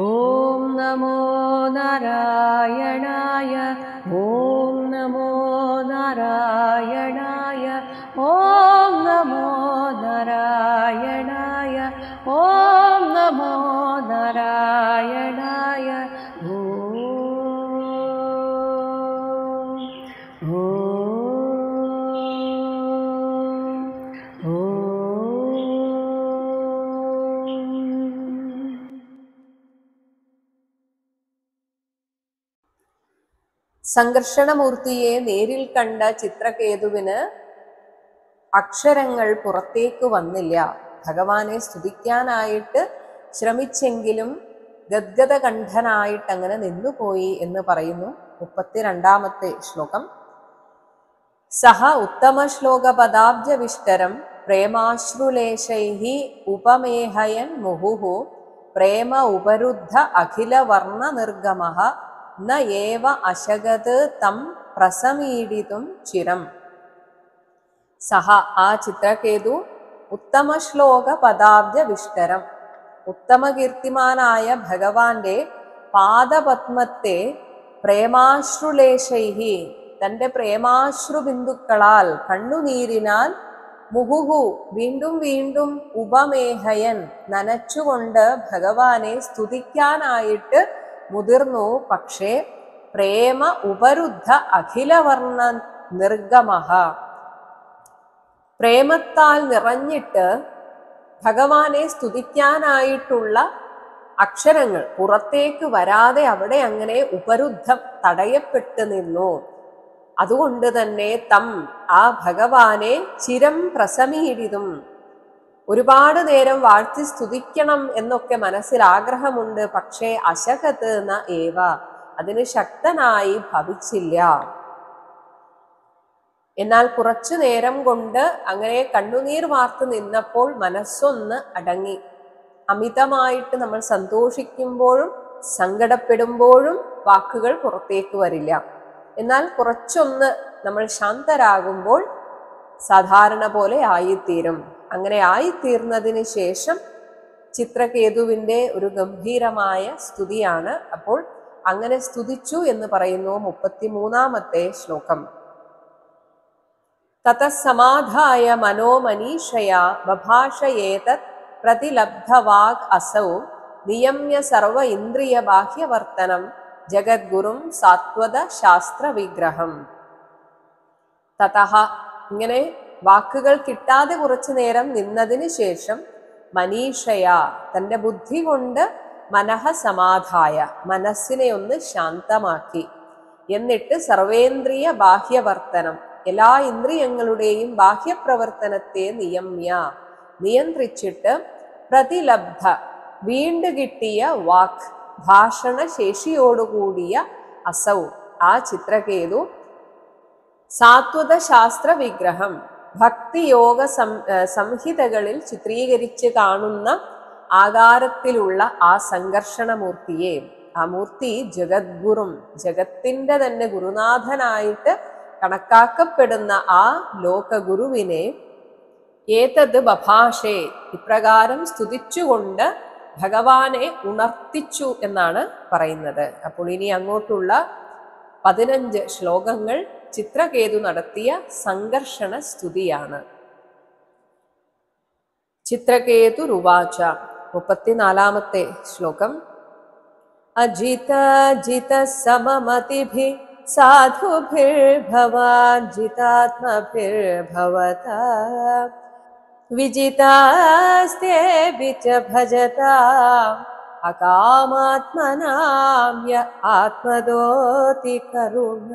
ഓം നമോ നാരായണായ. ഓം നമോ നാരായണായ. ഓം നമോ നാരായണായ. ഓം നമോ നാരായണായ. ഓം സംഘർഷണമൂർത്തിയെ നേരിൽ കണ്ട ചിത്രകേതുവിന് അക്ഷരങ്ങൾ പുറത്തേക്ക് വന്നില്ല. ഭഗവാനെ സ്തുതിക്കാനായിട്ട് ശ്രമിച്ചെങ്കിലും ഗദ്ഗദകണ്ഠനായിട്ട് അങ്ങനെ നിന്നുപോയി എന്ന് പറയുന്നു 32ാമത്തെ ശ്ലോകം. സഹ ഉത്തമ ശ്ലോക പദാബ്ജവിഷ്ടരം പ്രേമാശ്രുലേശൈഹി ഉപമേഹയൻ മുഹുഹു പ്രേമ ഉപരുദ്ധ അഖില വർണ്ണ നിർഗമഃ ന ഏവ അശഗത് തം പ്രസമീഡിതും ചിരം. സഹ ആ ചിത്രകേതു ഉത്തമ ശ്ലോക പദാബ്ജ വിഷ്ടരം, ഉത്തമകീർത്തിമാനായ ഭഗവാന്റെ പാദപത്മത്തെ പ്രേമാശ്രുലേശൈഹി തൻ്റെ പ്രേമാശ്രുബിന്ദുക്കളാൽ കണ്ണുനീരിനാൽ മുഹുഹു വീണ്ടും വീണ്ടും ഉപമേഹയൻ നനച്ചുകൊണ്ട് ഭഗവാനെ സ്തുതിക്കാനായിട്ട് മുതിർന്നു. പക്ഷേ പ്രേമ ഉപരുദ്ധ അഖിലവർണ്ണ നിർഗമഃ, പ്രേമത്താൽ നിറഞ്ഞിട്ട് ഭഗവാനെ സ്തുതിക്കാനായിട്ടുള്ള അക്ഷരങ്ങൾ പുറത്തേക്ക് വരാതെ അവിടെ അങ്ങനെ ഉപരുദ്ധം തടയപ്പെട്ടു നിന്നു. അതുകൊണ്ട് തന്നെ തം ആ ഭഗവാനെ ചിരം പ്രസമീഡിതും ഒരുപാട് നേരം വാഴ്ത്തി സ്തുതിക്കണം എന്നൊക്കെ മനസ്സിൽ ആഗ്രഹമുണ്ട്. പക്ഷേ അശകത് ന ഏവ അതിന് ശക്തനായി ഭവിച്ചില്ല. എന്നാൽ കുറച്ചു നേരം കൊണ്ട് അങ്ങനെ കണ്ണുനീർ വാർത്ത് നിന്നപ്പോൾ മനസ്സൊന്ന് അടങ്ങി. അമിതമായിട്ട് നമ്മൾ സന്തോഷിക്കുമ്പോഴും സങ്കടപ്പെടുമ്പോഴും വാക്കുകൾ പുറത്തേക്ക് വരില്ല. എന്നാൽ കുറച്ചൊന്ന് നമ്മൾ ശാന്തരാകുമ്പോൾ സാധാരണ പോലെ ആയിത്തീരും. അങ്ങനെ ആയിത്തീർന്നതിന് ശേഷം ചിത്രകേതുവിൻ്റെ ഒരു ഗംഭീരമായ സ്തുതിയാണ്. അപ്പോൾ അങ്ങനെ സ്തുതിച്ചു എന്ന് പറയുന്നു 33ാമത്തെ ശ്ലോകം. തതസമാധായ മനോമനീഷയാ ബഭാഷയേതത് പ്രതിലബ്ധവാഗ് അസൗ നിയമ്യ സർവ ഇന്ദ്രിയ ബാഹ്യവർത്തനം ജഗദ്ഗുരും സാത്വത ശാസ്ത്ര വിഗ്രഹം. തതഹ ഇങ്ങനെ വാക്കുകൾ കിട്ടാതെ കുറച്ചു നേരം നിന്നതിന് ശേഷം മനീഷയ തൻ്റെ ബുദ്ധി കൊണ്ട് മനഃ സമാധായ മനസ്സിനെ ഒന്ന് ശാന്തമാക്കി. എന്നിട്ട് സർവേന്ദ്രിയ ബാഹ്യവർത്തനം എല്ലാ ഇന്ദ്രിയങ്ങളുടെയും ബാഹ്യപ്രവർത്തനത്തെ നിയന്ത്രിച്ചിട്ട് പ്രതിലബ്ധ വീണ്ടു കിട്ടിയ വാക്ക് ഭാഷണശേഷിയോടുകൂടിയ അസൗ ആ ചിത്രകേതു സാത്വത ശാസ്ത്ര വിഗ്രഹം ഭക്തിയോഗ സംഹിതകളിൽ ചിത്രീകരിച്ച് കാണുന്ന ആകാരത്തിലുള്ള ആ സംഘർഷണമൂർത്തിയെ, ആ മൂർത്തി ജഗദ്ഗുരും ജഗത്തിൻ്റെ തന്നെ ഗുരുനാഥനായിട്ട് കണക്കാക്കപ്പെടുന്ന ആ ലോകഗുരുവിനെ ഏതത് ബഭാഷേ ഇപ്രകാരം സ്തുതിച്ചുകൊണ്ട് ഭഗവാനെ ഉണർത്തിച്ചു എന്നാണ് പറയുന്നത്. അപ്പോൾ ഇനി അങ്ങോട്ടുള്ള 15 ശ്ലോകങ്ങൾ ചിത്രകേതു നടത്തിയ സംഘർഷണ സ്തുതിയാണ്. ചിത്രകേതുരുവാച 34ാമത്തെ ശ്ലോകം. അജിത ജിത സമമതിഭി സാധുഭിർഭവാൻ ജിതാത്മഭിർഭവത വിജിതാസ്തേഭി ച ഭജതാം അകാമാത്മനാമ്യ ആത്മദോതി കരുണ.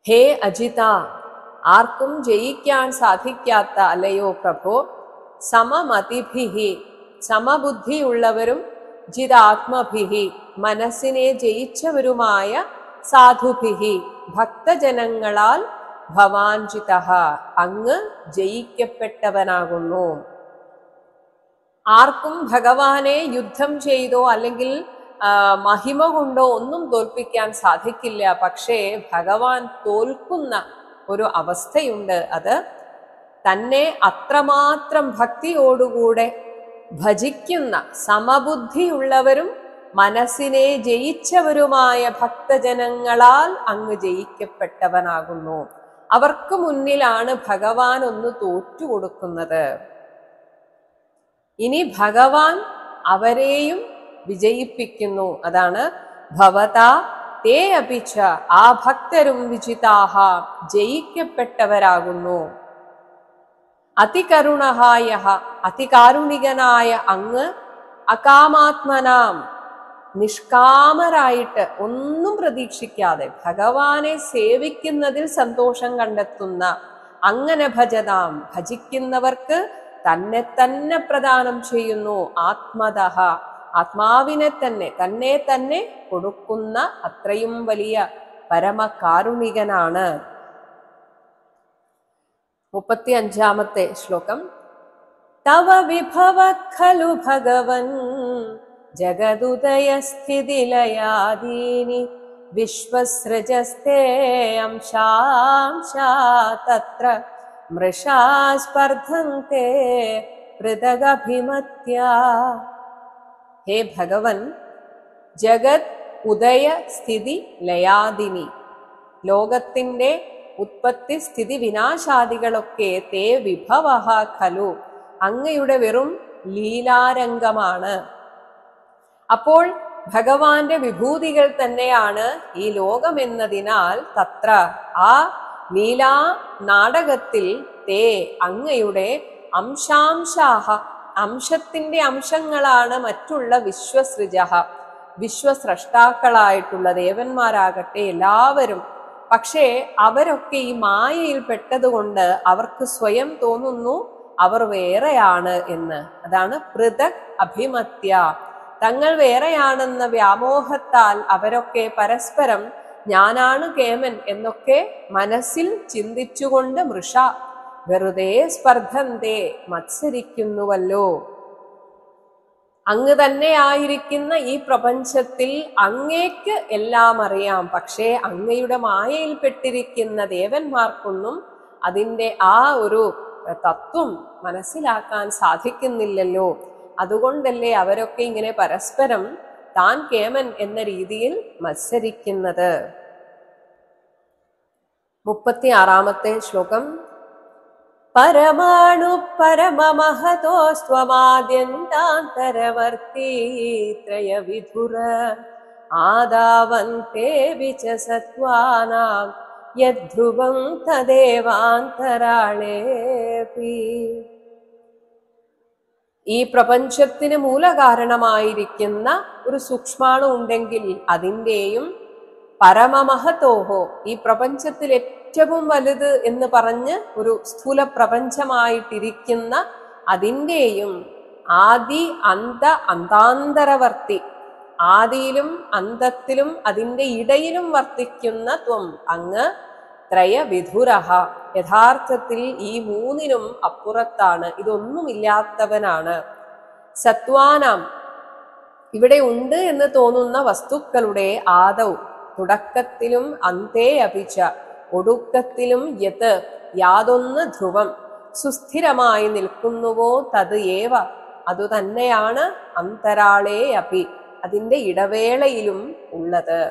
ഹേ അജിത, ആർക്കും ജയിക്കാൻ സാധിക്കാത്ത അല്ലയോ പ്രഭോ, സമമതിഭിഹി സമബുദ്ധിയുള്ളവരും ജിതാത്മഭിഹി മനസ്സിനെ ജയിച്ചവരുമായ സാധുഭിഹി ഭക്തജനങ്ങളാൽ ഭവാൻജിതഃ അങ്ങ് ജയിക്കപ്പെട്ടവനാകുന്നു. ആർക്കും ഭഗവാനെ യുദ്ധം ചെയ്തോ അല്ലെങ്കിൽ മഹിമ കൊണ്ടോ ഒന്നും തോൽപ്പിക്കാൻ സാധിക്കില്ല. പക്ഷേ ഭഗവാൻ തോൽക്കുന്ന ഒരു അവസ്ഥയുണ്ട്. അത് തന്നെ അത്രമാത്രം ഭക്തിയോടുകൂടെ ഭജിക്കുന്ന സമബുദ്ധിയുള്ളവരും മനസ്സിനെ ജയിച്ചവരുമായ ഭക്തജനങ്ങളാൽ അങ്ങ് ജയിക്കപ്പെട്ടവനാകുന്നു. അവർക്ക് മുന്നിലാണ് ഭഗവാൻ ഒന്ന് തോറ്റുകൊടുക്കുന്നത്. ഇനി ഭഗവാൻ അവരെയും വിജയിപ്പിക്കുന്നു. അതാണ് ഭവതാ തേ അപിച്ച, ആ ഭക്തരും വിജിതാഹ, ജയിക്കപ്പെട്ടവരാകുന്നു. അതികരുണഹായ, അതികാരുണികനായ അങ്ങ് അകാമാത്മനാം, നിഷ്കാമരായിട്ട് ഒന്നും പ്രതീക്ഷിക്കാതെ ഭഗവാനെ സേവിക്കുന്നതിൽ സന്തോഷം കണ്ടെത്തുന്ന, അങ്ങനെ ഭജതാം, ഭജിക്കുന്നവർക്ക് തന്നെ തന്നെ പ്രദാനം ചെയ്യുന്നു. ആത്മതഃ, ആത്മാവിനെ തന്നെ, തന്നെ തന്നെ കൊടുക്കുന്ന അത്രയും വലിയ പരമകാരുണികനാണ്. 35-ാമത്തെ ശ്ലോകം. തവ വിഭവ ഖലു ഭഗവൻ ജഗദുദയസ്ഥിതിലയാദീനി വിശ്വസൃജസ്തേ അംശാംശാ തത്ര മൃഷാ സ്പർദ്ധന്തെ പൃഥഗഭിമത്യാ. ഹേ ഭഗവൻ, ജഗത് ഉദയ സ്ഥിതി ലയാദിനി, ലോകത്തിന്റെ ഉത്പത്തി സ്ഥിതി വിനാശാദികളൊക്കെ തേ വിഭവഃ ഖലു, അങ്ങയുടെ വെറും ലീലാരംഗമാണ്. അപ്പോൾ ഭഗവാന്റെ വിഭൂതികൾ തന്നെയാണ് ഈ ലോകം എന്നതിനാൽ തത്ര, ആ ലീലാ നാടകത്തിൽ തേ അങ്ങയുടെ അംശാംശാഹ, അംശത്തിന്റെ അംശങ്ങളാണ് മറ്റുള്ള വിശ്വസൃജഃ, വിശ്വസ്രഷ്ടാക്കളായിട്ടുള്ള ദേവന്മാരാകട്ടെ എല്ലാവരും. പക്ഷേ അവരൊക്കെ ഈ മായയിൽ പെട്ടതുകൊണ്ട് അവർക്ക് സ്വയം തോന്നുന്നു അവർ വേറെയാണ് എന്ന്. അതാണ് പൃഥക് അഭിമത്യ, തങ്ങൾ വേറെയാണെന്ന വ്യാമോഹത്താൽ അവരൊക്കെ പരസ്പരം ഞാനാണ് കേമൻ എന്നൊക്കെ മനസ്സിൽ ചിന്തിച്ചുകൊണ്ട് മൃഷ, വെറുതെ സ്പർദ്ധന്തേ, മത്സരിക്കുന്നുവല്ലോ. അങ്ങ് തന്നെയായിരിക്കുന്ന ഈ പ്രപഞ്ചത്തിൽ അങ്ങേക്ക് എല്ലാം അറിയാം. പക്ഷേ അങ്ങയുടെ മായയിൽപ്പെട്ടിരിക്കുന്ന ദേവന്മാർക്കൊന്നും അതിൻ്റെ ആ ഒരു തത്വം മനസ്സിലാക്കാൻ സാധിക്കുന്നില്ലല്ലോ. അതുകൊണ്ടല്ലേ അവരൊക്കെ ഇങ്ങനെ പരസ്പരം താൻ കേമൻ എന്ന രീതിയിൽ മത്സരിക്കുന്നത്. 36-ാമത്തെ ശ്ലോകം. പരമാണു പരമമഹതോ സ്വമാദ്യന്താന്തരവർത്തി ത്രയവിധുര ആദാവന്തേ വിച സത്വാനാം യദ്ധ്രുവം തദേവാന്തരാളേപി. ഈ പ്രപഞ്ചത്തിന് മൂലകാരണമായിരിക്കുന്ന ഒരു സൂക്ഷ്മാണു ഉണ്ടെങ്കിൽ അതിൻ്റെയും പരമമഹതോഹോ, ഈ പ്രപഞ്ചത്തിൽ ഏറ്റവും വലുത് എന്ന് പറഞ്ഞ് ഒരു സ്ഥൂല പ്രപഞ്ചമായിട്ടിരിക്കുന്ന അതിൻ്റെയും ആദി അന്ത അന്താന്തരവർത്തി, ആദിയിലും അന്തത്തിലും അതിൻ്റെ ഇടയിലും വർത്തിക്കുന്ന ത്വം അങ്ങ് ത്രയവിധുരഹ, യഥാർത്ഥത്തിൽ ഈ മൂന്നിനും അപ്പുറത്താണ്, ഇതൊന്നുമില്ലാത്തവനാണ്. സത്വാനാം, ഇവിടെ ഉണ്ട് എന്ന് തോന്നുന്ന വസ്തുക്കളുടെ ആദൗ, തുടക്കത്തിലും അന്തേ അപിച്ച, ഒടുക്കത്തിലും യത്, യാതൊന്ന് ധ്രുവം സുസ്ഥിരമായി നിൽക്കുന്നുവോ തത് ഏവ, അതുതന്നെയാണ് അന്തരാളേ അപി, അതിൻ്റെ ഇടവേളയിലും ഉള്ളത്.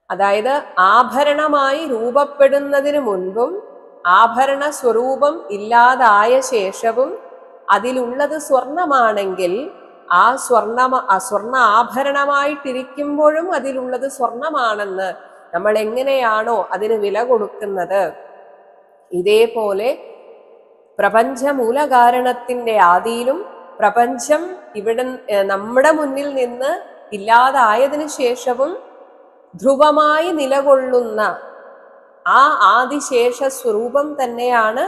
അതായത് ആഭരണമായി രൂപപ്പെടുന്നതിന് മുൻപും ആഭരണ സ്വരൂപം ഇല്ലാതായ ശേഷവും അതിലുള്ളത് സ്വർണമാണെങ്കിൽ ആ സ്വർണ്ണ ആഭരണമായിട്ടിരിക്കുമ്പോഴും അതിലുള്ളത് സ്വർണമാണെന്ന് നമ്മൾ എങ്ങനെയാണോ അതിന് വില കൊടുക്കുന്നത്, ഇതേപോലെ പ്രപഞ്ച മൂലകാരണത്തിന്റെ ആദിയിലും പ്രപഞ്ചം ഇവിടെ നമ്മുടെ മുന്നിൽ നിന്ന് ഇല്ലാതായതിനു ശേഷവും ധ്രുവമായി നിലകൊള്ളുന്ന ആ ആദിശേഷ സ്വരൂപം തന്നെയാണ്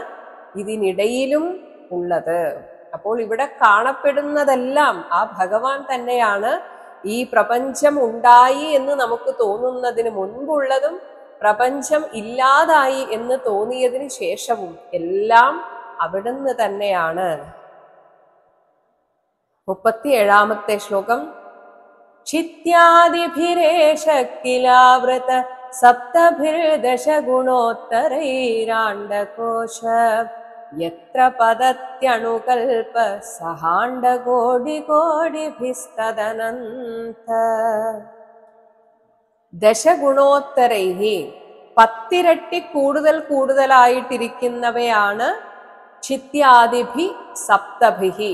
ഇതിനിടയിലും ഉള്ളത്. അപ്പോൾ ഇവിടെ കാണപ്പെടുന്നതെല്ലാം ആ ഭഗവാൻ തന്നെയാണ്. ഈ പ്രപഞ്ചം ഉണ്ടായി എന്ന് നമുക്ക് തോന്നുന്നതിന് മുൻപുള്ളതും പ്രപഞ്ചം ഇല്ലാതായി എന്ന് തോന്നിയതിന് ശേഷവും എല്ലാം അവിടുന്ന് തന്നെയാണ്. 37-ാമത്തെ ശ്ലോകം. ക്ഷിത്യാദിഭിരേഷ കിലാവൃത സപ്തഭിർദശ ഗുണോത്തരൈരാണ്ഡകോശ യത്ര പദത്യണുകൽപ സഹാണ്ഡകോടി കോടിഭിസ്തദനന്ത. ദശഗുണോത്തരൈഹി, 10 ഇരട്ടി കൂടുതലായിട്ടിരിക്കുന്നവയാണ് ചിത്യാദിഭി സപ്തഭിഹി.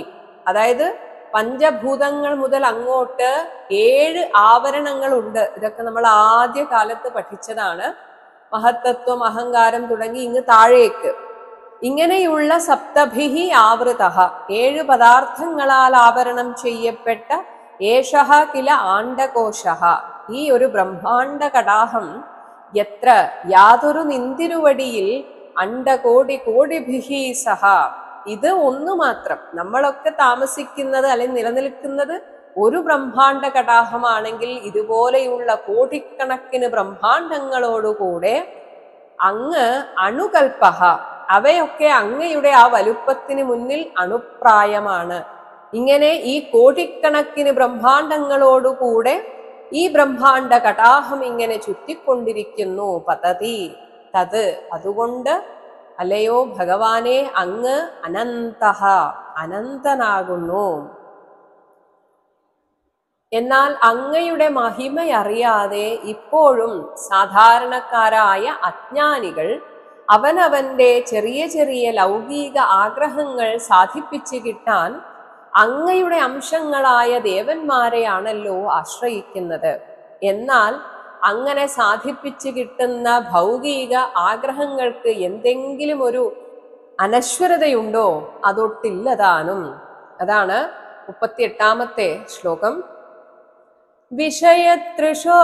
അതായത് പഞ്ചഭൂതങ്ങൾ മുതൽ അങ്ങോട്ട് 7 ആവരണങ്ങളുണ്ട്. ഇതൊക്കെ നമ്മൾ ആദ്യ കാലത്ത് പഠിച്ചതാണ്. മഹത്തത്വം, അഹങ്കാരം തുടങ്ങി ഇങ്ങ് താഴേക്ക് ഇങ്ങനെയുള്ള സപ്തഭിഹി ആവൃതഃ, 7 പദാർത്ഥങ്ങളാൽ ആവരണം ചെയ്യപ്പെട്ട ഏഷഃ കില ആണ്ഡകോശഃ, ഈ ഒരു ബ്രഹ്മാണ്ഡ കടാഹം യത്ര യാതൊരു നിന്തിരുവടിയിൽ അണ്ഡകോടി കോടിഭിഹി സഹ, ഇത് ഒന്നു മാത്രം. നമ്മളൊക്കെ താമസിക്കുന്നത് അല്ലെങ്കിൽ നിലനിൽക്കുന്നത് ഒരു ബ്രഹ്മാണ്ഡ കടാഹമാണെങ്കിൽ ഇതുപോലെയുള്ള കോടിക്കണക്കിന് ബ്രഹ്മാണ്ഡങ്ങളോടുകൂടെ അങ്ങ് അണുകൽപ്പഹ, അവയൊക്കെ അങ്ങയുടെ ആ വലുപ്പത്തിന് മുന്നിൽ അണുപ്രായമാണ്. ഇങ്ങനെ ഈ കോടിക്കണക്കിന് ബ്രഹ്മാണ്ഡങ്ങളോടുകൂടെ ഈ ബ്രഹ്മാണ്ഡ കടാഹം ഇങ്ങനെ ചുറ്റിക്കൊണ്ടിരിക്കുന്നു. പതതി തത്, അതുകൊണ്ട് അല്ലയോ ഭഗവാനെ അങ്ങ് അനന്തഃ, അനന്തനാകുന്നു. എന്നാൽ അങ്ങയുടെ മഹിമയറിയാതെ ഇപ്പോഴും സാധാരണക്കാരായ അജ്ഞാനികൾ അവനവന്റെ ചെറിയ ചെറിയ ലൗകിക ആഗ്രഹങ്ങൾ സാധിപ്പിച്ചു കിട്ടാൻ അങ്ങയുടെ അംശങ്ങളായ ദേവന്മാരെയാണല്ലോ ആശ്രയിക്കുന്നത്. എന്നാൽ അങ്ങനെ സാധിപ്പിച്ചു കിട്ടുന്ന ഭൗതിക ആഗ്രഹങ്ങൾക്ക് എന്തെങ്കിലും ഒരു അനശ്വരതയുണ്ടോ? അതൊട്ടില്ലതാനും. അതാണ് 38ാമത്തെ ശ്ലോകം. വിഷയതൃഷോ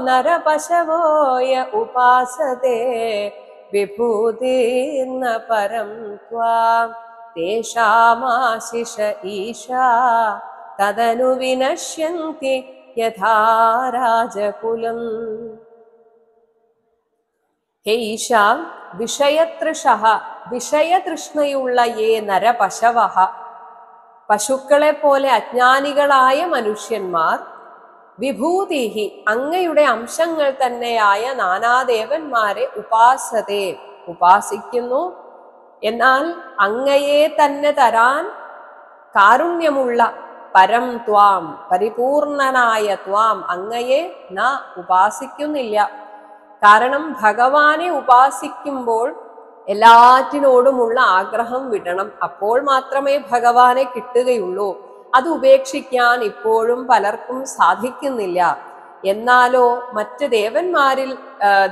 നരപശവോയ ഉപാസതേ വിഭൂതിർന പരം ത്വാം തേഷാമാശിഷ ഈശാ തദനു വിനശ്യന്തി യഥാ രാജകുലം. ഹേ ഈശാ, വിഷയതൃഷഃ, വിഷയതൃഷ്ണയുള്ള യേ നരപശവഃ, പശുക്കളെ പോലെ അജ്ഞാനികളായ മനുഷ്യന്മാർ, വിഭൂതിഹി, അങ്ങയുടെ അംശങ്ങൾ തന്നെയായ നാനാദേവന്മാരെ ഉപാസതേ, ഉപാസിക്കുന്നു. എന്നാൽ അങ്ങയെ തന്നെ തരാൻ കാരുണ്യമുള്ള പരം ത്വാം, പരിപൂർണനായ ത്വാം, അങ്ങയെ ന ഉപാസിക്കുന്നില്ല. കാരണം ഭഗവാനെ ഉപാസിക്കുമ്പോൾ എല്ലാറ്റിനോടുമുള്ള ആഗ്രഹം വിടണം. അപ്പോൾ മാത്രമേ ഭഗവാനെ കിട്ടുകയുള്ളൂ. അത് ഉപേക്ഷിക്കാൻ ഇപ്പോഴും പലർക്കും സാധിക്കുന്നില്ല. എന്നാലോ മറ്റ്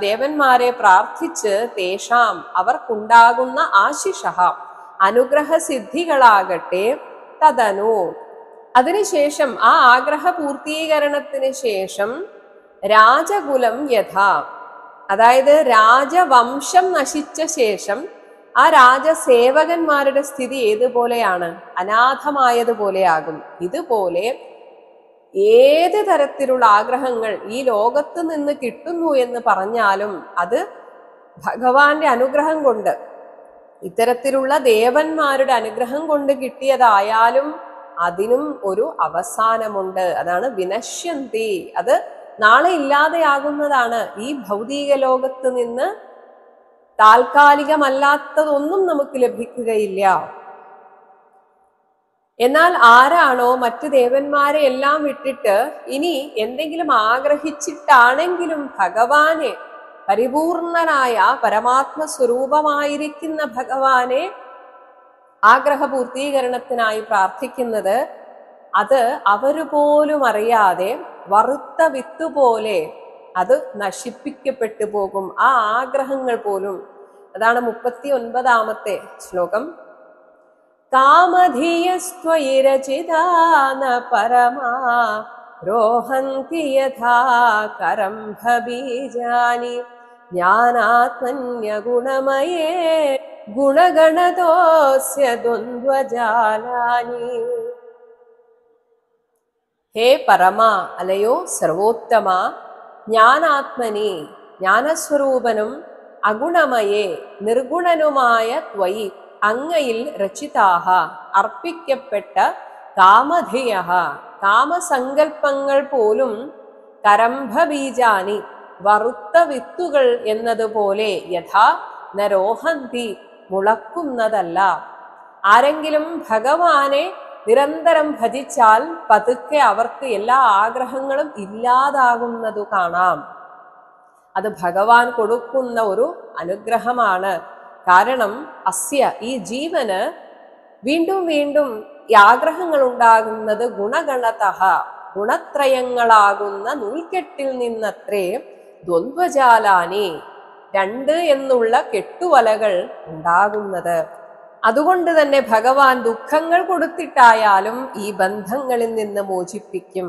ദേവന്മാരെ പ്രാർത്ഥിച്ച് തേഷാം, അവർക്കുണ്ടാകുന്ന ആശിഷഃ, അനുഗ്രഹ സിദ്ധികളാകട്ടെ, തദനു, അതിനുശേഷം ആ ആഗ്രഹ പൂർത്തീകരണത്തിന് ശേഷം രാജകുലം യഥാ, അതായത് രാജവംശം നശിച്ച ശേഷം ആ രാജസേവകന്മാരുടെ സ്ഥിതി ഏതുപോലെയാണ്? അനാഥമായതുപോലെയാകും. ഇതുപോലെ ഏത് തരത്തിലുള്ള ആഗ്രഹങ്ങൾ ഈ ലോകത്ത് നിന്ന് കിട്ടുന്നു എന്ന് പറഞ്ഞാലും അത് ഭഗവാന്റെ അനുഗ്രഹം കൊണ്ട്, ഇത്തരത്തിലുള്ള ദേവന്മാരുടെ അനുഗ്രഹം കൊണ്ട് കിട്ടിയതായാലും അതിനും ഒരു അവസാനമുണ്ട്. അതാണ് വിനശ്യന്തി, അത് നാളെ ഇല്ലാതെയാകുന്നതാണ്. ഈ ഭൗതിക ലോകത്ത് നിന്ന് താൽക്കാലികമല്ലാത്തതൊന്നും നമുക്ക് ലഭിക്കുകയില്ല. എന്നാൽ ആരാണോ മറ്റ് ദേവന്മാരെ എല്ലാം വിട്ടിട്ട് ഇനി എന്തെങ്കിലും ആഗ്രഹിച്ചിട്ടാണെങ്കിലും ഭഗവാനെ, പരിപൂർണനായ പരമാത്മ സ്വരൂപമായിരിക്കുന്ന ഭഗവാനെ ആഗ്രഹ പൂർത്തീകരണത്തിനായി പ്രാർത്ഥിക്കുന്നത്, അത് അവര് പോലും അറിയാതെ വറുത്ത വിത്തുപോലെ അത് നശിപ്പിക്കപ്പെട്ടു പോകും, ആ ആഗ്രഹങ്ങൾ പോലും. അതാണ് 39ാമത്തെ ശ്ലോകം. കാമധീയസ്ത്വയി രചിതാന പരമാ രോഹന്തി യഥാ കരംഭബീജാനി ജ്ഞാനാത്മന്യഗുണമയേ ഗുണഗണതോസ്യ ദ്വന്ദ്വജാലാനി. ഹേ പരമ, അലയോ സർവോത്തമ, ജ്ഞാനാത്മനി, ജ്ഞാനസ്വരൂപനും അഗുണമയേ നിർഗുണനുമായ ത്വയി, അങ്ങയിൽ രചിതാഹ, അർപ്പിക്കപ്പെട്ട കാമധിയഃ, കാമസങ്കൽപ്പങ്ങൾ പോലും കരംഭബീജാനി, വറുത്ത വിത്തുകൾ എന്നതുപോലെ യഥാ നരോഹന്തി, മുളക്കുന്നതല്ല. ആരെങ്കിലും ഭഗവാനെ നിരന്തരം ഭജിച്ചാൽ പതുക്കെ അവർക്ക് എല്ലാ ആഗ്രഹങ്ങളും ഇല്ലാതാകുന്നതു കാണാം. അത് ഭഗവാൻ കൊടുക്കുന്ന ഒരു അനുഗ്രഹമാണ്. കാരണം ഈ ജീവന് വീണ്ടും വീണ്ടും ഈ ആഗ്രഹങ്ങൾ ഉണ്ടാകുന്നത് ഗുണഗണതഃ, ഗുണത്രയങ്ങളാകുന്ന നൂൽക്കെട്ടിൽ നിന്നത്രേ ദ്വന്ദ്വജാലാനി, 2 എന്നുള്ള കെട്ടുവലകൾ ഉണ്ടാകുന്നത്. അതുകൊണ്ട് തന്നെ ഭഗവാൻ ദുഃഖങ്ങൾ കൊടുത്തിട്ടായാലും ഈ ബന്ധങ്ങളിൽ നിന്ന് മോചിപ്പിക്കും.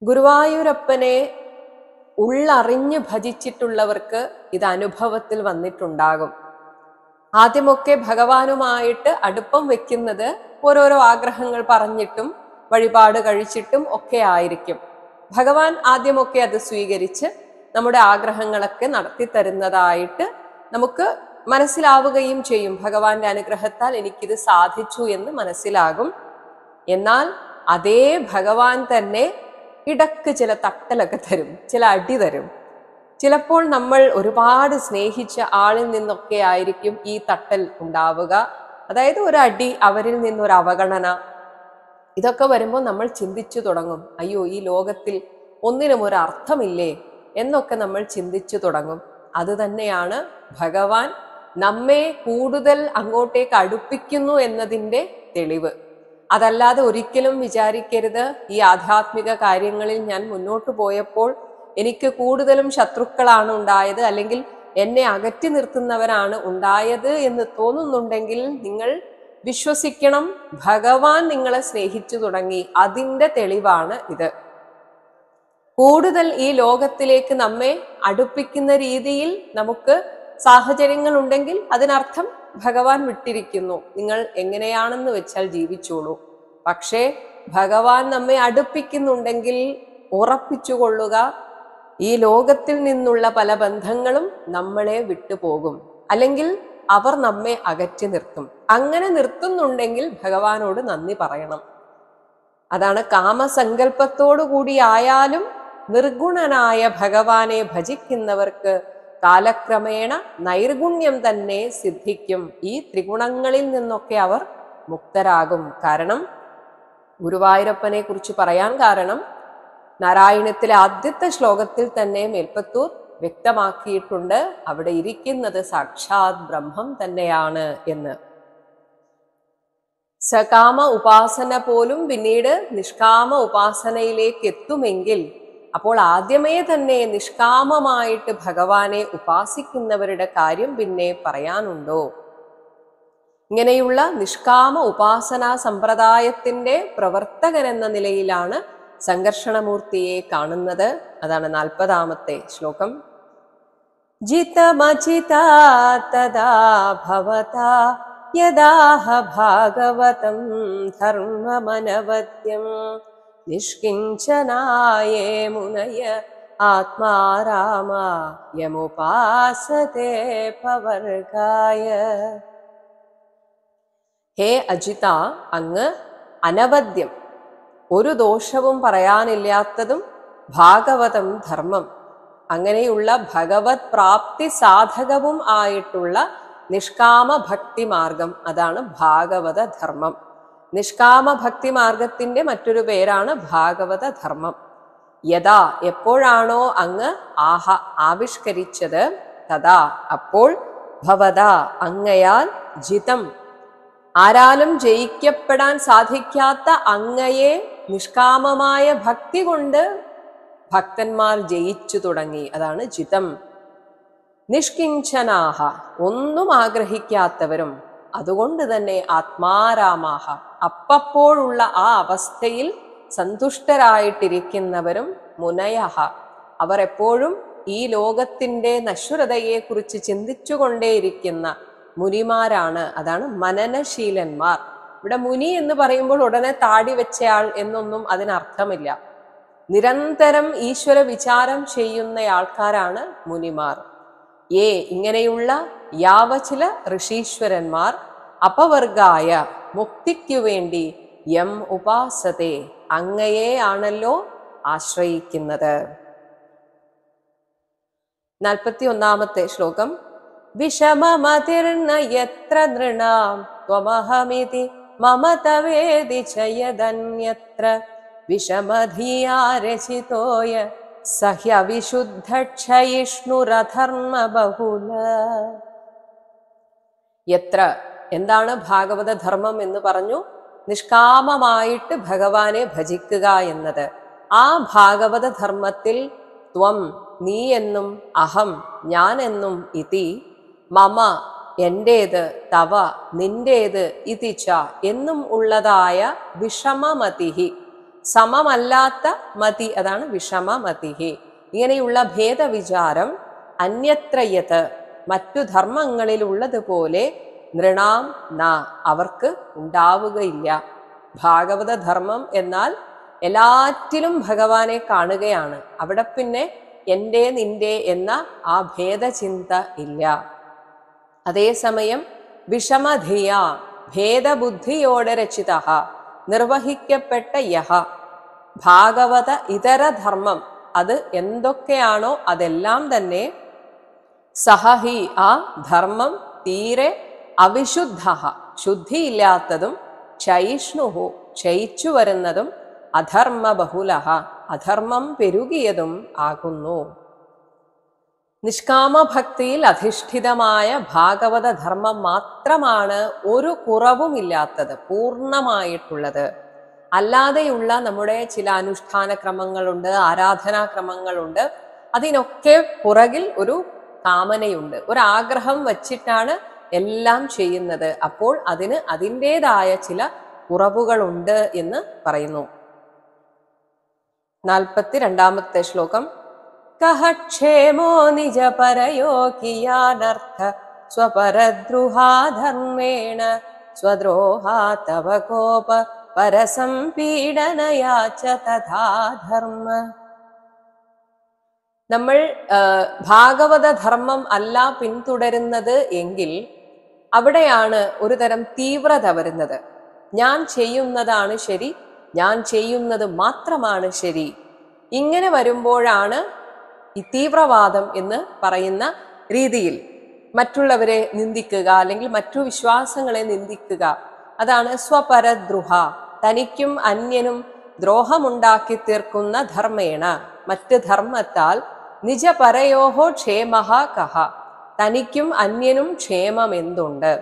ഗുരുവായൂരപ്പനെ ഉള്ളറിഞ്ഞ് ഭജിച്ചിട്ടുള്ളവർക്ക് ഇത് അനുഭവത്തിൽ വന്നിട്ടുണ്ടാകും. ആദ്യമൊക്കെ ഭഗവാനുമായിട്ട് അടുപ്പം വെക്കുന്നത് ഓരോരോ ആഗ്രഹങ്ങൾ പറഞ്ഞിട്ടും വഴിപാട് കഴിച്ചിട്ടും ഒക്കെ ആയിരിക്കും. ഭഗവാൻ ആദ്യമൊക്കെ അത് സ്വീകരിച്ച് നമ്മുടെ ആഗ്രഹങ്ങളൊക്കെ നടത്തി തരുന്നതായിട്ട് നമുക്ക് മനസ്സിലാവുകയും ചെയ്യും. ഭഗവാന്റെ അനുഗ്രഹത്താൽ എനിക്കിത് സാധിച്ചു എന്ന് മനസ്സിലാകും. എന്നാൽ അതേ ഭഗവാൻ തന്നെ ഇടക്ക് ചില തട്ടലൊക്കെ തരും, ചില അടി തരും. ചിലപ്പോൾ നമ്മൾ ഒരുപാട് സ്നേഹിച്ച ആളിൽ നിന്നൊക്കെ ആയിരിക്കും ഈ തട്ടൽ ഉണ്ടാവുക. അതായത് ഒരു അടി, അവരിൽ നിന്നൊരു അവഗണന, ഇതൊക്കെ വരുമ്പോൾ നമ്മൾ ചിന്തിച്ചു തുടങ്ങും, അയ്യോ ഈ ലോകത്തിൽ ഒന്നിനും ഒരു അർത്ഥമില്ലേ എന്നൊക്കെ നമ്മൾ ചിന്തിച്ചു തുടങ്ങും. അത് തന്നെയാണ് ഭഗവാൻ നമ്മെ കൂടുതൽ അങ്ങോട്ടേക്ക് അടുപ്പിക്കുന്നു എന്നതിൻ്റെ തെളിവ്. അതല്ലാതെ ഒരിക്കലും വിചാരിക്കരുത് ഈ ആധ്യാത്മിക കാര്യങ്ങളിൽ ഞാൻ മുന്നോട്ട് പോയപ്പോൾ എനിക്ക് കൂടുതലും ശത്രുക്കളാണ് ഉണ്ടായത്, അല്ലെങ്കിൽ എന്നെ അകറ്റി നിർത്തുന്നവരാണ് ഉണ്ടായത് എന്ന് തോന്നുന്നുണ്ടെങ്കിൽ നിങ്ങൾ വിശ്വസിക്കണം, ഭഗവാൻ നിങ്ങളെ സ്നേഹിച്ചു തുടങ്ങി. അതിൻ്റെ തെളിവാണ് ഇത്. കൂടുതൽ ഈ ലോകത്തിലേക്ക് നമ്മെ അടുപ്പിക്കുന്ന രീതിയിൽ നമുക്ക് സാഹചര്യങ്ങൾ ഉണ്ടെങ്കിൽ അതിനർത്ഥം ഭഗവാൻ വിട്ടിരിക്കുന്നു, നിങ്ങൾ എങ്ങനെയാണെന്ന് വെച്ചാൽ ജീവിച്ചോളൂ. പക്ഷേ ഭഗവാൻ നമ്മെ അടുപ്പിക്കുന്നുണ്ടെങ്കിൽ ഉറപ്പിച്ചുകൊള്ളുക, ഈ ലോകത്തിൽ നിന്നുള്ള പല ബന്ധങ്ങളും നമ്മളെ വിട്ടുപോകും, അല്ലെങ്കിൽ അവർ നമ്മെ അകറ്റി നിർത്തും. അങ്ങനെ നിർത്തുന്നുണ്ടെങ്കിൽ ഭഗവാനോട് നന്ദി പറയണം. അതാണ് കാമസങ്കല്പത്തോടു കൂടി ആയാലും നിർഗുണനായ ഭഗവാനെ ഭജിക്കുന്നവർക്ക് കാലക്രമേണ നൈർഗുണ്യം തന്നെ സിദ്ധിക്കും. ഈ ത്രിഗുണങ്ങളിൽ നിന്നൊക്കെ അവർ മുക്തരാകും. കാരണം ഗുരുവായൂരപ്പനെ കുറിച്ച് പറയാൻ കാരണം നാരായണത്തിലെ ആദ്യത്തെ ശ്ലോകത്തിൽ തന്നെ മേൽപ്പത്തൂർ വ്യക്തമാക്കിയിട്ടുണ്ട്, അവിടെ ഇരിക്കുന്നത് സാക്ഷാത് ബ്രഹ്മം തന്നെയാണ് എന്ന്. സകാമ ഉപാസന പോലും പിന്നീട് നിഷ്കാമ ഉപാസനയിലേക്ക് എത്തുമെങ്കിൽ അപ്പോൾ ആദ്യമേ തന്നെ നിഷ്കാമമായിട്ട് ഭഗവാനെ ഉപാസിക്കുന്നവരുടെ കാര്യം പിന്നെ പറയാനുണ്ടോ? ഇങ്ങനെയുള്ള നിഷ്കാമ ഉപാസനാ സമ്പ്രദായത്തിന്റെ പ്രവർത്തകൻ എന്ന നിലയിലാണ് സംഘർഷണമൂർത്തിയെ കാണുന്നത്. അതാണ് 40ാമത്തെ ശ്ലോകം. ജിതമജിതാ തദാ ഭവതാ യദാഹ ഭാഗവതം ധർമ്മമനവദ്യം നിഷ്കിഞ്ചനായേ മുനയ ആത്മാരാമ യമുപാസതേ പവർഗായ. ഹേ അജിത, അങ്ങ് അനവദ്യം, ഒരു ദോഷവും പറയാനില്ലാത്തതും ഭാഗവതം ധർമ്മം, അങ്ങനെയുള്ള ഭഗവത് പ്രാപ്തി സാധകവും ആയിട്ടുള്ള നിഷ്കാമ ഭക്തി മാർഗം, അതാണ് ഭാഗവത ധർമ്മം. നിഷ്കാമ ഭക്തി മാർഗത്തിന്റെ മറ്റൊരു പേരാണ് ഭാഗവത ധർമ്മം. യഥാ, എപ്പോഴാണോ അങ്ങ് ആവിഷ്കരിച്ചത്, തഥാ അപ്പോൾ, ഭവതാ അങ്ങയാൽ, ജിതം ആരാലും ജയിക്കപ്പെടാൻ സാധിക്കാത്ത അങ്ങയെ നിഷ്കാമമായ ഭക്തി കൊണ്ട് ഭക്തന്മാർ ജയിച്ചു തുടങ്ങി. അതാണ് ജിതം. നിഷ്കിഞ്ചനാഹ, ഒന്നും ആഗ്രഹിക്കാത്തവരും, അതുകൊണ്ട് തന്നെ ആത്മാരാമാഹ, അപ്പപ്പോഴുള്ള ആ അവസ്ഥയിൽ സന്തുഷ്ടരായിട്ടിരിക്കുന്നവരും, മുനയഹ, അവർ എപ്പോഴും ഈ ലോകത്തിന്റെ നശ്വരതയെ കുറിച്ച് ചിന്തിച്ചുകൊണ്ടേയിരിക്കുന്ന മുനിമാരാണ്. അതാണ് മനനശീലന്മാർ. ഇവിടെ മുനി എന്ന് പറയുമ്പോൾ ഉടനെ താടി വെച്ചയാൾ എന്നൊന്നും അതിനർത്ഥമില്ല. നിരന്തരം ഈശ്വര വിചാരം ചെയ്യുന്ന ആൾക്കാരാണ് മുനിമാർ. ഇങ്ങനെയുള്ള ചില ഋഷീശ്വരന്മാർ അപവർഗായ, മുക്തിക്കു വേണ്ടി, യം ഉപാസത്തെ, അങ്ങയെ ആണല്ലോ ആശ്രയിക്കുന്നത്. 41ാമത്തെ ശ്ലോകം. വിഷമമതിർന യത്ര നൃണാം ത്വമഹമിതി മമ തവേദി ച യദന്യത്ര വിഷമധിയാ രചിതോയ സഹ്യവിശുദ്ധക്ഷയിഷ്ണുരധർമ്മ ബഹുല. യത്ര എന്താണ് ഭാഗവത ധർമ്മം എന്ന് പറഞ്ഞു? നിഷ്കാമമായിട്ട് ഭഗവാനെ ഭജിക്കുക എന്നത്. ആ ഭാഗവത ധർമ്മത്തിൽ ത്വം നീ എന്നും അഹം ഞാൻ എന്നും ഇതി മമ എന്റേത് തവ നിന്റേത് ഇതി ച എന്നും ഉള്ളതായ വിഷമമതിഹി സമമല്ലാത്ത മതി, അതാണ് വിഷമമതിഹി. ഇങ്ങനെയുള്ള ഭേദവിചാരം അന്യത്രയത് മറ്റു ധർമ്മങ്ങളിലുള്ളതുപോലെ നൃണാം ന അവർക്ക് ഉണ്ടാവുകയില്ല. ഭാഗവത ധർമ്മം എന്നാൽ എല്ലാറ്റിലും ഭഗവാനെ കാണുകയാണ്. അവിടെ പിന്നെ എൻ്റെ നിന്റെ എന്ന ആ ഭേദചിന്ത ഇല്ല. അതേസമയം വിഷമധിയ ഭേദബുദ്ധിയോടെ രചിത നിർവഹിക്കപ്പെട്ട യഹ ഭാഗവത ഇതര ധർമ്മം അത് എന്തൊക്കെയാണോ അതെല്ലാം തന്നെ സഹഹി ആ ധർമ്മം തീരെ അവിശുദ്ധ ശുദ്ധിയില്ലാത്തതും ക്ഷയിഷ്ണുഹു ക്ഷയിച്ചു വരുന്നതും അധർമ്മ ബഹുലഹ അധർമ്മം പെരുകിയതും ആകുന്നു. നിഷ്കാമഭക്തിയിൽ അധിഷ്ഠിതമായ ഭാഗവത ധർമ്മം മാത്രമാണ് ഒരു കുറവുമില്ലാത്തത്, പൂർണ്ണമായിട്ടുള്ളത്. അല്ലാതെയുള്ള നമ്മുടെ ചില അനുഷ്ഠാന ക്രമങ്ങളുണ്ട്, ആരാധനാക്രമങ്ങളുണ്ട്. അതിനൊക്കെ പുറകിൽ ഒരു കാമനയുണ്ട്, ഒരാഗ്രഹം വച്ചിട്ടാണ് എല്ലാം ചെയ്യുന്നത്. അപ്പോൾ അതിന് അതിൻ്റെതായ ചില കുറവുകളുണ്ട് എന്ന് പറയുന്നു. 42-ാമത്തെ ശ്ലോകം. കഹ ക്ഷേമോ നിജപരയോ കിയാനർത്ഥ സ്വപരദ്രുഹാധർമ്മേണ സ്വദ്രോഹാ തവ കോപ പരസംപീഡനയാച തഥാ ധർമ്മ. നമ്മൾ ഭാഗവത ധർമ്മം അല്ല പിന്തുടരുന്നത് എങ്കിൽ അവിടെയാണ് ഒരു തരം തീവ്രത വരുന്നത്. ഞാൻ ചെയ്യുന്നതാണ് ശരി, ഞാൻ ചെയ്യുന്നത് മാത്രമാണ് ശരി. ഇങ്ങനെ വരുമ്പോഴാണ് ഈ തീവ്രവാദം എന്ന് പറയുന്ന രീതിയിൽ മറ്റുള്ളവരെ നിന്ദിക്കുക അല്ലെങ്കിൽ മറ്റു വിശ്വാസങ്ങളെ നിന്ദിക്കുക. അതാണ് സ്വപരദ്രുഹ, തനിക്കും അന്യനും ദ്രോഹമുണ്ടാക്കി തീർക്കുന്ന ധർമ്മേണ മറ്റ് ധർമ്മത്താൽ നിജപരയോഹോ ക്ഷേമഹ കഹ തനിക്കും അന്യനും ക്ഷേമം എന്തുണ്ട്,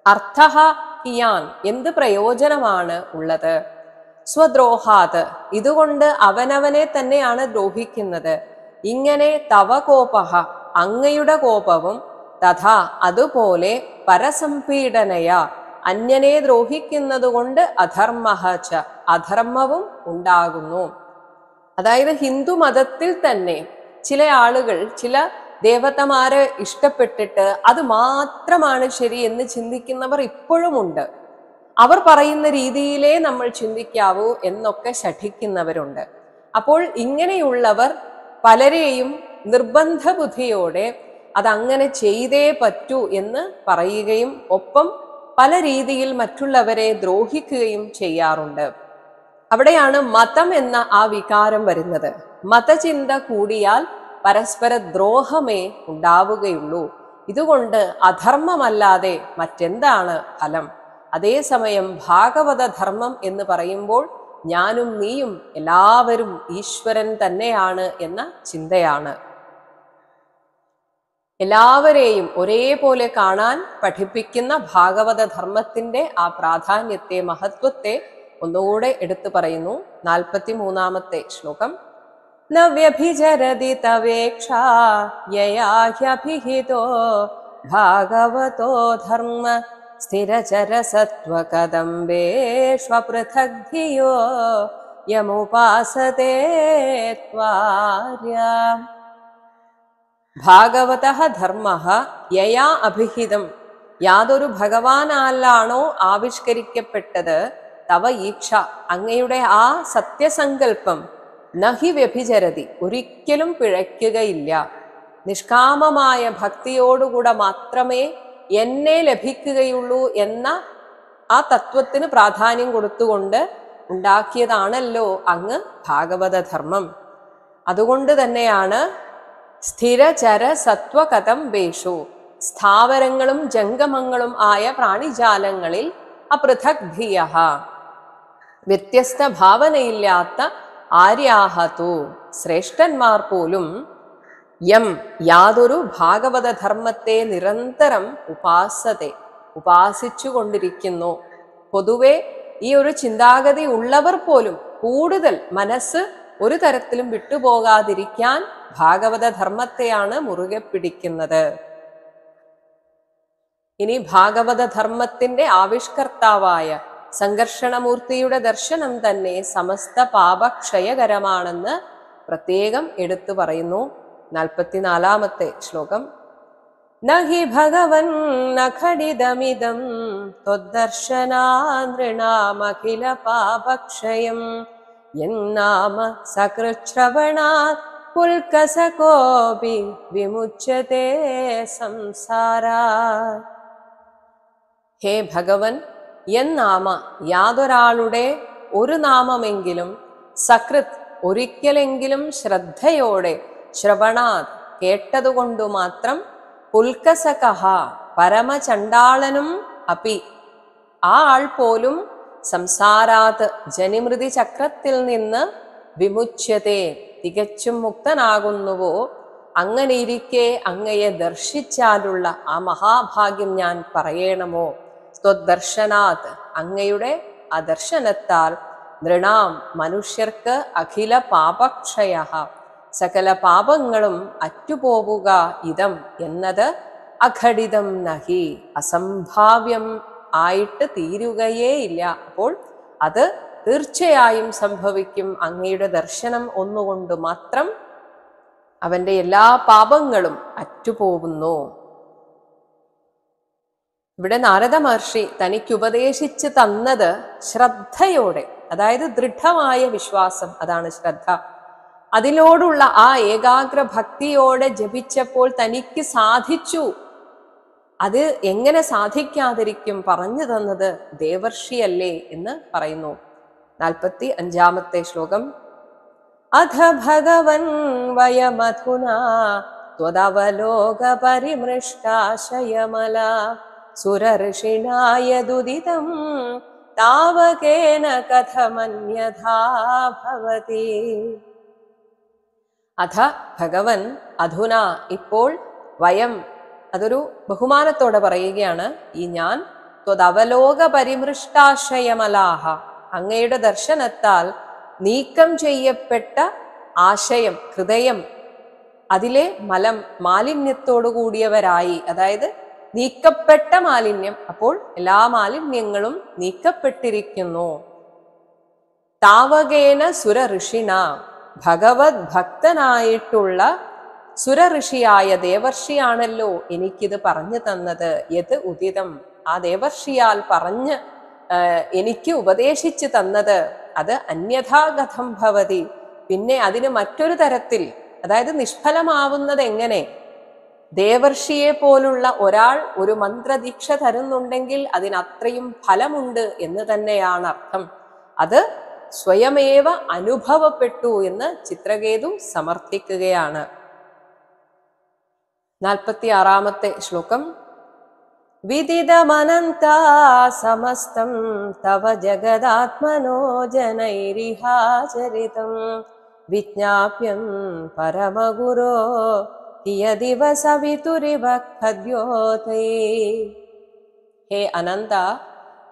അർത്ഥഹ കിയാൻ എന്ത് പ്രയോജനമാണ് ഉള്ളത്, സ്വദ്രോഹാത് ഇതുകൊണ്ട് അവനവനെ തന്നെയാണ് ദ്രോഹിക്കുന്നത്. ഇങ്ങനെ തവ കോപഹ അങ്ങയുടെ കോപവും തഥാ അതുപോലെ പരസംപീഡനയ അന്യനെ ദ്രോഹിക്കുന്നത് കൊണ്ട് അധർമ്മഹ ച അധർമ്മവും ഉണ്ടാകുന്നു. അതായത് ഹിന്ദു മതത്തിൽ തന്നെ ചില ആളുകൾ ചില ദേവതമാരെ ഇഷ്ടപ്പെട്ടിട്ട് അത് മാത്രമാണ് ശരി എന്ന് ചിന്തിക്കുന്നവർ ഇപ്പോഴുമുണ്ട്. അവർ പറയുന്ന രീതിയിലേ നമ്മൾ ചിന്തിക്കാവൂ എന്നൊക്കെ ശഠിക്കുന്നവരുണ്ട്. അപ്പോൾ ഇങ്ങനെയുള്ളവർ പലരെയും നിർബന്ധ ബുദ്ധിയോടെ അതങ്ങനെ ചെയ്തേ പറ്റൂ എന്ന് പറയുകയും ഒപ്പം പല രീതിയിൽ മറ്റുള്ളവരെ ദ്രോഹിക്കുകയും ചെയ്യാറുണ്ട്. അവിടെയാണ് മതം എന്ന ആ വികാരം വരുന്നത്. മതചിന്ത കൂടിയാൽ പരസ്പര ദ്രോഹമേ ഉണ്ടാവുകയുള്ളൂ. ഇതുകൊണ്ട് അധർമ്മമല്ലാതെ മറ്റെന്താണ് ഫലം? അതേസമയം ഭാഗവത ധർമ്മം എന്ന് പറയുമ്പോൾ ഞാനും നീയും എല്ലാവരും ഈശ്വരൻ തന്നെയാണ് എന്ന ചിന്തയാണ്. എല്ലാവരെയും ഒരേപോലെ കാണാൻ പഠിപ്പിക്കുന്ന ഭാഗവത ധർമ്മത്തിന്റെ ആ പ്രാധാന്യത്തെ, മഹത്വത്തെ ഒന്നുകൂടെ എടുത്തു പറയുന്നു. 43-ാമത്തെ ശ്ലോകം. ന വ്യഭിചരതി തവേക്ഷാ യയാ ഹ്യഭിഹിതോ ഭാഗവതോ ധർമ്മ സ്ഥിരചരസത്വകദംബേഷ്വപൃഥഗ്ധിയോ യമുപാസതേ ത്വാര്യ. ഭാഗവതഃ ധർമ്മഃ യയാ അഭിഹിതം യാതൊരു ഭഗവാനാലാണോ ആവിഷ്കരിക്കപ്പെട്ടത് തവ ഈക്ഷ അങ്ങയുടെ ആ സത്യസങ്കല്പം നഹി വ്യഭിചരതി ഒരിക്കലും പിഴയ്ക്കുകയില്ല. നിഷ്കാമമായ ഭക്തിയോടുകൂടെ മാത്രമേ എന്നെ ലഭിക്കുകയുള്ളൂ എന്ന ആ തത്വത്തിന് പ്രാധാന്യം കൊടുത്തുകൊണ്ട് ഉണ്ടാക്കിയതാണല്ലോ അങ്ങ് ഭാഗവത ധർമ്മം. അതുകൊണ്ട് തന്നെയാണ് സ്ഥിരചര സത്വകഥം വേഷു സ്ഥാവരങ്ങളും ജംഗമങ്ങളും ആയ പ്രാണിജാലങ്ങളിൽ അപൃഥക് ധിയഃ വ്യത്യസ്ത ഭാവനയില്ലാത്ത ആര്യാഹതു ശ്രേഷ്ഠന്മാർ പോലും യം യാതൊരു ഭാഗവത ധർമ്മത്തെ നിരന്തരം ഉപാസിച്ചു കൊണ്ടിരിക്കുന്നു. പൊതുവെ ഈ ഒരു ചിന്താഗതി ഉള്ളവർ പോലും കൂടുതൽ മനസ്സ് ഒരു തരത്തിലും വിട്ടുപോകാതിരിക്കാൻ ഭാഗവത ധർമ്മത്തെയാണ് മുറുകെ പിടിക്കുന്നത്. ഇനി ഭാഗവത ധർമ്മത്തിന്റെ ആവിഷ്കർത്താവായ സംഘർഷണമൂർത്തിയുടെ ദർശനം തന്നെ സമസ്ത പാപക്ഷയകരമാണെന്ന് പ്രത്യേകം എടുത്തു പറയുന്നു. 44-ാമത്തെ ശ്ലോകം. നഹി ഭഗവൻ നഖടിതമിദം ത്വദ്ദർശനാനൃണാമഖില പാപക്ഷയം യന്നാമ സകൃശ്രവണാത് പുൽകസകോപി വിമുച്യതേ സംസാരാത്. ഹേ ഭഗവൻ, എന്നാമ യാതൊരാളുടെ ഒരു നാമമെങ്കിലും സകൃത് ഒരിക്കലെങ്കിലും ശ്രദ്ധയോടെ ശ്രവണാത് കേട്ടതുകൊണ്ടു മാത്രം പുൽകസകഃ പരമചണ്ഡാളനും അപി ആ ആൾ പോലും സംസാരാത് ജനിമൃതി ചക്രത്തിൽ നിന്ന് വിമുച്യതേ തികച്ചും മുക്തനാകുന്നുവോ, അങ്ങനെയിരിക്കെ അങ്ങയെ ദർശിച്ചാലുള്ള ആ മഹാഭാഗ്യം ഞാൻ പറയണമോ? ത്വദ്ദർശനാത് അങ്ങയുടെ ആ ദർശനത്താൽ നൃണാം മനുഷ്യർക്ക് അഖില പാപക്ഷയഃ സകല പാപങ്ങളും അറ്റുപോവുക ഇതം എന്നത് അഘടിതം നഹി അസംഭാവ്യം ആയിട്ട് തീരുകയേയില്ല. അപ്പോൾ അത് തീർച്ചയായും സംഭവിക്കും. അങ്ങയുടെ ദർശനം ഒന്നുകൊണ്ട് മാത്രം അവന്റെ എല്ലാ പാപങ്ങളും അറ്റുപോകുന്നു. ഇവിടെ നാരദ മഹർഷി തനിക്ക് ഉപദേശിച്ച് തന്നത് ശ്രദ്ധയോടെ, അതായത് ദൃഢമായ വിശ്വാസം, അതാണ് ശ്രദ്ധ. അതിലോടുള്ള ആ ഏകാഗ്ര ഭക്തിയോടെ ജപിച്ചപ്പോൾ തനിക്ക് സാധിച്ചു. അത് എങ്ങനെ സാധിക്കാതിരിക്കും? പറഞ്ഞു തന്നത് ദേവർഷിയല്ലേ എന്ന് പറയുന്നു. 45-ാമത്തെ ശ്ലോകം. അധ ഭഗവൻ വയമധുനാ ത്വദവലോക പരിമൃഷ്ടാശയമല സുരഋഷിണായ ദുദിതം താവകേന കഥമന്യഥാ ഭവതി. അധ ഭഗവൻ അധുന ഇപ്പോൾ വയം, അതൊരു ബഹുമാനത്തോടെ പറയുകയാണ്, ഈ ഞാൻ ത്വദവലോക പരിമൃഷ്ടാശയമലാഹ അങ്ങയുടെ ദർശനത്താൽ നീക്കം ചെയ്യപ്പെട്ട ആശയം ഹൃദയം അതിലെ മാലിന്യത്തോടു കൂടിയവരായി, അതായത് നീക്കപ്പെട്ട മാലിന്യം. അപ്പോൾ എല്ലാ മാലിന്യങ്ങളും നീക്കപ്പെട്ടിരിക്കുന്നു. താവകേന സുര ഋഷിണ ഭഗവത് ഭക്തനായിട്ടുള്ള സുര ഋഷിയായ ദേവർഷിയാണല്ലോ എനിക്കിത് പറഞ്ഞു തന്നത്. യത് ഉദിതം ആ ദേവർഷിയാൽ പറഞ്ഞ് എനിക്ക് ഉപദേശിച്ചു തന്നത് അത് അന്യഥാഗതം ഭവതി, പിന്നെ അതിന് മറ്റൊരു തരത്തിൽ, അതായത് നിഷ്ഫലമാവുന്നത് എങ്ങനെ? ദേവർഷിയെ പോലുള്ള ഒരാൾ ഒരു മന്ത്രദീക്ഷ തരുന്നുണ്ടെങ്കിൽ അതിനത്രയും ഫലമുണ്ട് എന്ന് തന്നെയാണ് അർത്ഥം. അത് സ്വയമേവ അനുഭവപ്പെട്ടു എന്ന് ചിത്രകേതു സമർത്ഥിക്കുകയാണ്. 46-ാമത്തെ ശ്ലോകം. വിദിതമനന്താ സമസ്തം തവ ജഗദാത്മനോ ജനൈരിഹാചരിതം വിജ്ഞാപ്യം പരമഗുരോ യദിവ സവിതുരിവ ഖദ്യോതൈ. ഹേ അനന്ത,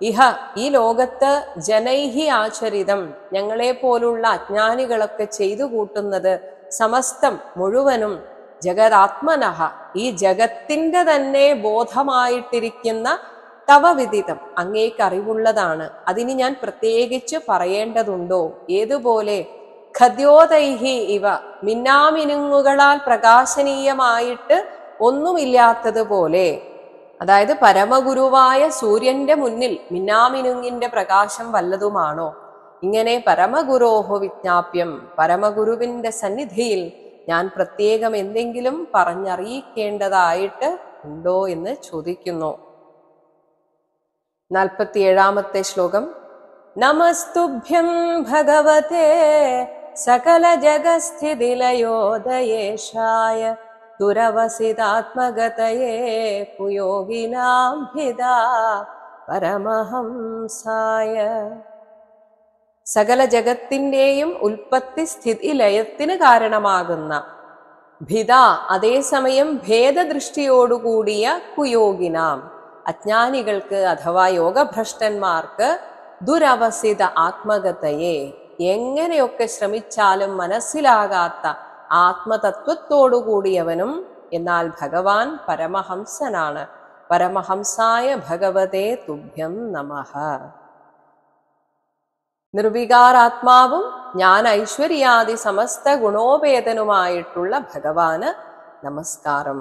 ഇഹ ഈ ലോകത്ത് ജനൈഹി ആചരിതം ഞങ്ങളെ പോലുള്ള അജ്ഞാനികളൊക്കെ ചെയ്തു കൂട്ടുന്നത് സമസ്തം മുഴുവനും ജഗദാത്മനഃ ഈ ജഗത്തിന്റെ തന്നെ ബോധമായിട്ടിരിക്കുന്ന തവ വിദിതം അങ്ങേക്കറിവുള്ളതാണ്. അതിന് ഞാൻ പ്രത്യേകിച്ച് പറയേണ്ടതുണ്ടോ? ഏതുപോലെ? ഖദ്യോതൈഹി ഇവ മിന്നാമിനുങ്ങുകളാൽ പ്രകാശനീയമായിട്ട് ഒന്നുമില്ലാത്തതുപോലെ, അതായത് പരമഗുരുവായ സൂര്യന്റെ മുന്നിൽ മിന്നാമിനുങ്ങിന്റെ പ്രകാശം വല്ലതുമാണോ? ഇങ്ങനെ പരമഗുരോഹോ വിജ്ഞാപ്യം പരമഗുരുവിന്റെ സന്നിധിയിൽ ഞാൻ പ്രത്യേകം എന്തെങ്കിലും പറഞ്ഞറിയിക്കേണ്ടതായിട്ട് ഉണ്ടോ എന്ന് ചോദിക്കുന്നു. 47-ാമത്തെ ശ്ലോകം. നമസ്തുഭ്യം ഭഗവതേ സകല ജഗസ്ഥിതിലയോദയേശായ ദുരവസിതാത്മഗതയേ കുയോഗിനാം ഭിദാ പരമഹംസായ. സകല ജഗത്തിൻ്റെയും ഉൽപ്പത്തി സ്ഥിതി ലയത്തിന് കാരണമാകുന്ന ഭിദ, അതേസമയം ഭേദദൃഷ്ടിയോടുകൂടിയ കുയോഗിനാം അജ്ഞാനികൾക്ക് അഥവാ യോഗഭ്രഷ്ടന്മാർക്ക് ദുരവസിത ആത്മഗതയെ, എങ്ങനെയൊക്കെ ശ്രമിച്ചാലും മനസ്സിലാകാത്ത ആത്മതത്വത്തോടുകൂടിയവനും. എന്നാൽ ഭഗവാൻ പരമഹംസനാണ്. പരമഹംസായ ഭഗവതേ തുഭ്യം നമഃ. നിർവികാരാത്മാവും ജ്ഞാന ഐശ്വര്യാദി സമസ്ത ഗുണോപേതനുമായിട്ടുള്ള ഭഗവാന് നമസ്കാരം.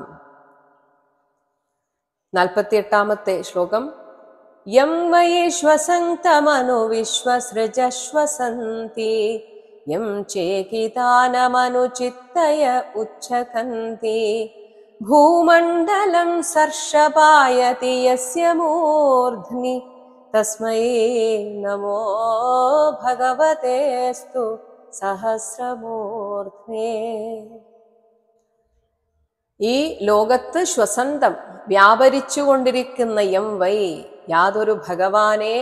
48ാമത്തെ ശ്ലോകം. യം വൈ ശ്വസന്തമനു വിശ്വസൃജശ്വസന്തി യം ചേകിതാനമനുചിത്തയ ഉച്ഛകന്തി ഭൂമണ്ഡലം സർഷപായതി യസ്യ മൂർധ്നി തസ്മൈ നമോ ഭഗവതേസ്തു സഹസ്രമൂർധ്നേ. ഈ ലോകത്ത് ശ്വസന്തം വ്യാപരിച്ചുകൊണ്ടിരിക്കുന്ന യം വൈ, യാതൊരു ഭഗവാനെ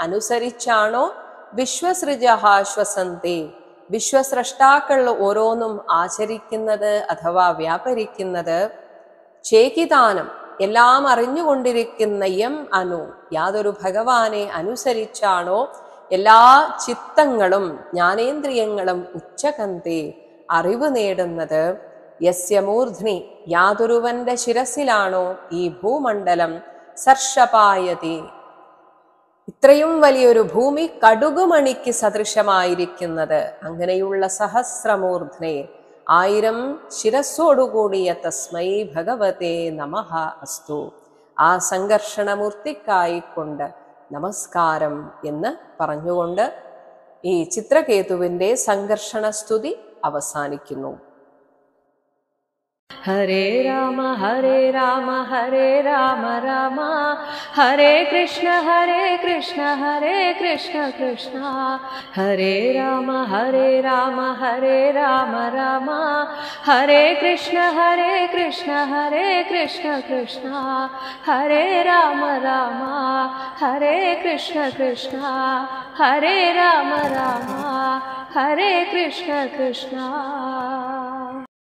അനുസരിച്ചാണോ വിശ്വസൃജ ശ്വസന്തി, വിശ്വസ്രഷ്ടാക്കൾ ഓരോന്നും ആചരിക്കുന്നത് അഥവാ വ്യാപരിക്കുന്നത്, ചേകിതാനം എല്ലാം അറിഞ്ഞുകൊണ്ടിരിക്കുന്ന യം അനു, യാതൊരു ഭഗവാനെ അനുസരിച്ചാണോ എല്ലാ ചിത്തങ്ങളും ജ്ഞാനേന്ദ്രിയങ്ങളും ഉച്ചകന്തി അറിവ് നേടുന്നത്, യസ്യ മൂർധ്നി, യാതൊരുവന്റെ ശിരസിലാണോ ഈ ഭൂമണ്ഡലം സർഷപായതി, ഇത്രയും വലിയൊരു ഭൂമി കടുകുമണിക്ക് സദൃശമായിരിക്കുന്നത്, അങ്ങനെയുള്ള സഹസ്രമൂർധ്നെ 1000 ശിരസ്സോടുകൂടിയ തസ്മൈ ഭഗവതേ നമഃ അസ്തു, ആ സംഘർഷണമൂർത്തിക്കായിക്കൊണ്ട് നമസ്കാരം എന്ന് പറഞ്ഞുകൊണ്ട് ഈ ചിത്രകേതുവിന്റെ സംഘർഷണ സ്തുതി അവസാനിക്കുന്നു. ഹരേ രാമ ഹരേ രാമ ഹരേ രാമ രാമ ഹരേ കൃഷ്ണ ഹരേ കൃഷ്ണ ഹരേ കൃഷ്ണ കൃഷ്ണ ഹരേ രാമ ഹരേ രാമ ഹരേ രാമ രാമ ഹരേ കൃഷ്ണ ഹരേ കൃഷ്ണ ഹരേ കൃഷ്ണ കൃഷ്ണ ഹരേ രാമ രാമ ഹരേ കൃഷ്ണ കൃഷ്ണ ഹരേ രാമ രാമ ഹരേ കൃഷ്ണ കൃഷ്ണ.